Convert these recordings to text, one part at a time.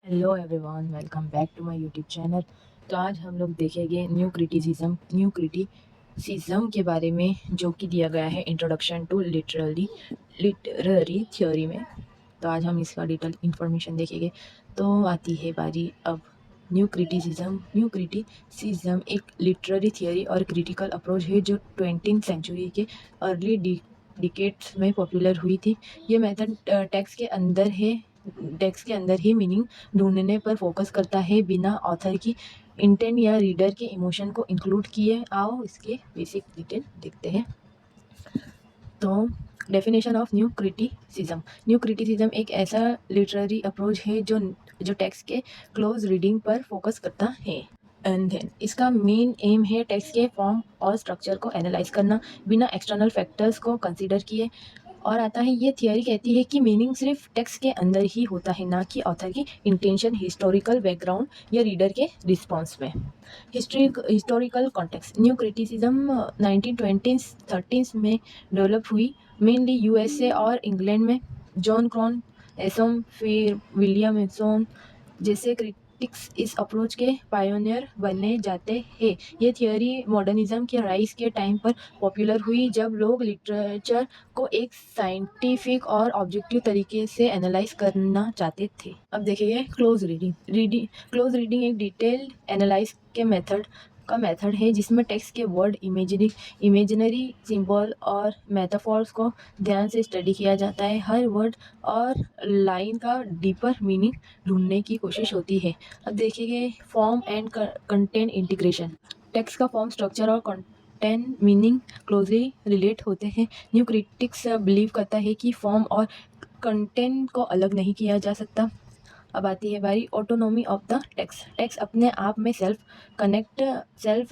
Hello everyone, welcome back to my YouTube channel. तो आज हम लोग देखेंगे न्यू क्रिटिसिज्म के बारे में, जो कि दिया गया है इंट्रोडक्शन टू लिटरेरी थ्योरी में। तो आज हम इसका डिटेल इंफॉर्मेशन देखेंगे। तो आती है बारी अब न्यू क्रिटिसिज्म एक लिटरेरी थियोरी और क्रिटिकल अप्रोच है जो 20th सेंचुरी के अर्ली डिकेट्स में पॉपुलर हुई थी। ये मेथड टेक्स्ट के अंदर ही मीनिंग ढूंढने पर फोकस करता है, बिना ऑथर की इंटेंट या रीडर के इमोशन को इंक्लूड किए। आओ इसके बेसिक डिटेल देखते हैं। तो डेफिनेशन ऑफ न्यू क्रिटिसिज्म एक ऐसा लिटरेरी अप्रोच है जो टेक्स्ट के क्लोज रीडिंग पर फोकस करता है। एंड देन इसका मेन एम है टेक्स्ट के फॉर्म और स्ट्रक्चर को एनालाइज करना, बिना एक्सटर्नल फैक्टर्स को कंसीडर किए। और आता है, ये थियोरी कहती है कि मीनिंग सिर्फ टेक्स्ट के अंदर ही होता है, ना कि ऑथर की इंटेंशन, हिस्टोरिकल बैकग्राउंड या रीडर के रिस्पॉन्स में। Historical context new criticism 1920s-30s में डेवलप हुई, मेनली यूएसए और इंग्लैंड में। जॉन क्रॉन एसम, फिर विलियम एसोन जैसे क्रिटिक्स इस अप्रोच के पायोनियर बने जाते हैं। ये थियोरी मॉडर्निज्म के राइज के टाइम पर पॉपुलर हुई, जब लोग लिटरेचर को एक साइंटिफिक और ऑब्जेक्टिव तरीके से एनालाइज करना चाहते थे। अब देखिए क्लोज रीडिंग एक डिटेल्ड एनालाइज के मेथड है, जिसमें टेक्स्ट के वर्ड, इमेजिनरी सिंबल और मेटाफॉर्स को ध्यान से स्टडी किया जाता है। हर वर्ड और लाइन का डीपर मीनिंग ढूंढने की कोशिश होती है। अब देखिए form and content integration. Text का फॉर्म, स्ट्रक्चर और कंटेंट मीनिंग क्लोजली रिलेट होते हैं। न्यू क्रिटिक्स बिलीव करता है कि फॉर्म और कंटेंट को अलग नहीं किया जा सकता। अब आती है बारी autonomy of the text. Text अपने आप में सेल्फ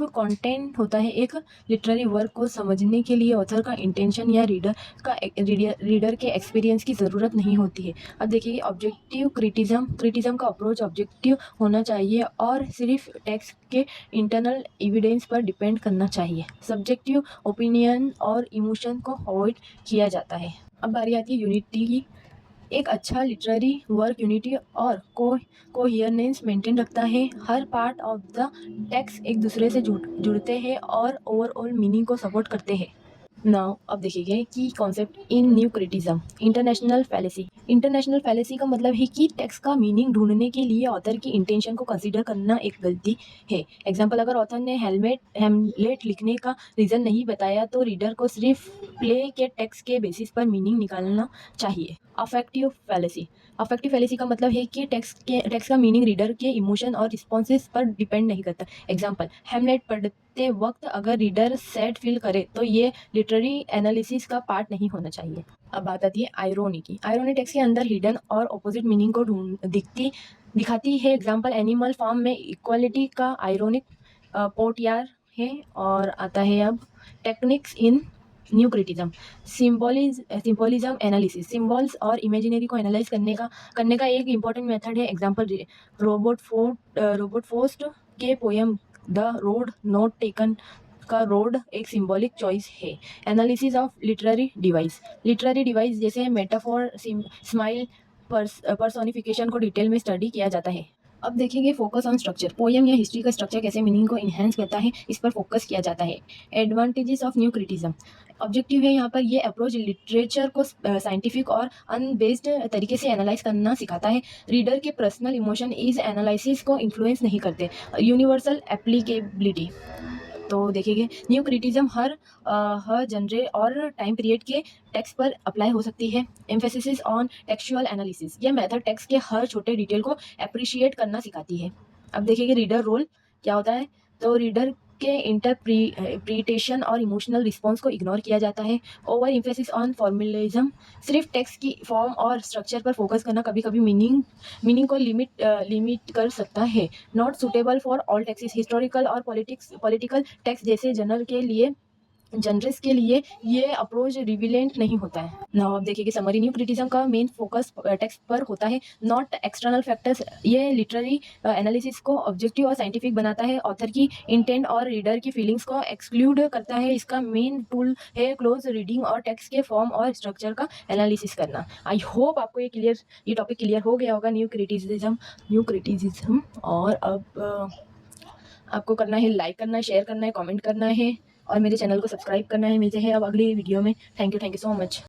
कंटेंट होता है। एक लिटरेरी वर्क को समझने के लिए ऑथर का इंटेंशन या रीडर के एक्सपीरियंस की ज़रूरत नहीं होती है। अब देखिए ऑब्जेक्टिव क्रिटिज्म का अप्रोच ऑब्जेक्टिव होना चाहिए और सिर्फ टेक्स्ट के इंटरनल एविडेंस पर डिपेंड करना चाहिए। सब्जेक्टिव ओपिनियन और इमोशन को अवॉइड किया जाता है। अब बारी आती है यूनिटी की। एक अच्छा लिटरेरी वर्क यूनिटी और कोहियरनेंस मेंटेन रखता है। हर पार्ट ऑफ द टेक्स्ट एक दूसरे से जुड़ते हैं और ओवरऑल मीनिंग को सपोर्ट करते हैं। नाउ अब देखिए कि concept in new criticism. International fallacy का मतलब है कि टेक्स्ट का मीनिंग ढूंढने के लिए ऑथर की इंटेंशन को कंसीडर करना एक गलती है। एग्जाम्पल, अगर ऑथर ने हेमलेट लिखने का रीजन नहीं बताया, तो रीडर को सिर्फ प्ले के टेक्स्ट के बेसिस पर मीनिंग निकालना चाहिए। अफेक्टिव फैलेसी का मतलब है कि टेक्स्ट का मीनिंग रीडर के इमोशन और रिस्पॉन्सेस पर डिपेंड नहीं करता। एग्जाम्पल, हेमलेट पढ़ते वक्त अगर रीडर सैड फील करे, तो ये लिटरेरी एनालिसिस का पार्ट नहीं होना चाहिए। अब बात आती है आयरोनी की। आयरोनी टेक्स्ट के अंदर हिडन और ऑपोजिट मीनिंग को दिखाती है। एग्जाम्पल, एनिमल फार्म में इक्वालिटी का आयरोनिक पोर्टयार है। और आता है अब techniques in new criticism. Symbolism analysis. Symbols और इमेजिनरी को एनालाइज करने का एक इम्पॉर्टेंट मेथड है। एग्जाम्पल, रोबोट फोस्ट के poem the road not taken का रोड एक सिंबॉलिक चॉइस है। एनालिसिस ऑफ लिटरेरी डिवाइस जैसे मेटाफोर, स्माइल, पर्सोनिफिकेशन को डिटेल में स्टडी किया जाता है। अब देखेंगे फोकस ऑन स्ट्रक्चर। पोयम या हिस्ट्री का स्ट्रक्चर कैसे मीनिंग को इन्हेंस करता है, इस पर फोकस किया जाता है। Advantages of new criticism. Objective है यहाँ पर, ये अप्रोच लिटरेचर को साइंटिफिक और अनबेस्ड तरीके से एनालाइज करना सिखाता है। रीडर के पर्सनल इमोशन इस एनालिसिस को इन्फ्लुएंस नहीं करते। Universal applicability. तो देखिए न्यू क्रिटिज्म हर जनरे और टाइम पीरियड के टेक्स्ट पर अप्लाई हो सकती है। Emphasis on textual analysis. यह मेथड टेक्स्ट के हर छोटे डिटेल को अप्रिशिएट करना सिखाती है। अब देखिए रीडर रोल क्या होता है। तो रीडर के इंटरप्रिटेशन और इमोशनल रिस्पॉन्स को इग्नोर किया जाता है। Over emphasis on formalism. सिर्फ टेक्स्ट की फॉर्म और स्ट्रक्चर पर फोकस करना कभी कभी मीनिंग को लिमिट कर सकता है। Not suitable for all text. Historical और पॉलिटिकल टेक्स्ट जैसे जर्नल के लिए जर्नलिस्ट के लिए ये अप्रोच रिविलेंट नहीं होता है। नाउ आप देखिए कि समरी न्यू क्रिटिज्म का मेन फोकस टेक्स्ट पर होता है, नॉट एक्सटर्नल फैक्टर्स। ये लिटरेरी एनालिसिस को ऑब्जेक्टिव और साइंटिफिक बनाता है, ऑथर की इंटेंट और रीडर की फीलिंग्स को एक्सक्लूड करता है। इसका मेन टूल है क्लोज रीडिंग और टेक्स्ट के फॉर्म और स्ट्रक्चर का एनालिसिस करना। आई होप आपको ये टॉपिक क्लियर हो गया होगा, न्यू क्रिटिसिज्म। और अब आपको करना है लाइक करना है, शेयर करना है, कमेंट करना है और मेरे चैनल को सब्सक्राइब करना है। मिलते हैं अब अगली वीडियो में। Thank you so much.